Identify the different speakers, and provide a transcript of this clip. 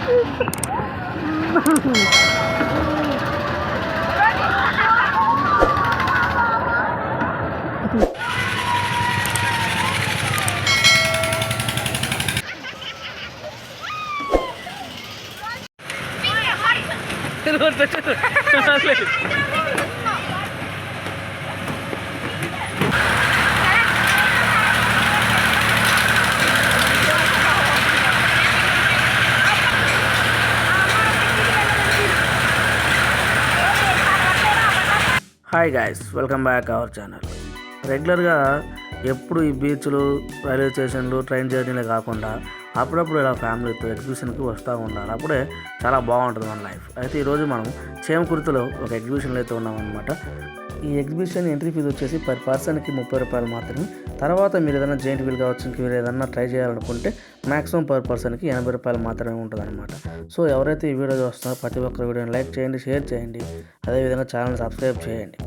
Speaker 1: Hi guys, welcome back our channel. రెగ్యులర్గా ఎప్పుడు ఈ బీచ్లు, రైల్వే స్టేషన్లు, ట్రైన్ జర్నీలే కాకుండా అప్పుడప్పుడు ఇలా ఫ్యామిలీతో ఎగ్జిబిషన్కి వస్తూ ఉండాలి. అప్పుడే చాలా బాగుంటుంది మన లైఫ్. అయితే ఈరోజు మనం చేమకుర్తిలో ఒక ఎగ్జిబిషన్లో అయితే ఉన్నామన్నమాట. ఈ ఎగ్జిబిషన్ ఎంట్రీ ఫీజు వచ్చేసి పర్ పర్సన్కి 30 రూపాయలు మాత్రమే. తర్వాత మీరు ఏదైనా జైంట్ వీల్ కావచ్చు, ఇంక మీరు ఏదైనా ట్రై చేయాలనుకుంటే మ్యాక్సిమం పర్ పర్సన్కి 80 రూపాయలు మాత్రమే ఉంటుంది అనమాట. సో ఎవరైతే ఈ వీడియో చూస్తున్నారో ప్రతి ఒక్కరు వీడియోని లైక్ చేయండి, షేర్ చేయండి, అదేవిధంగా ఛానల్ సబ్స్క్రైబ్ చేయండి.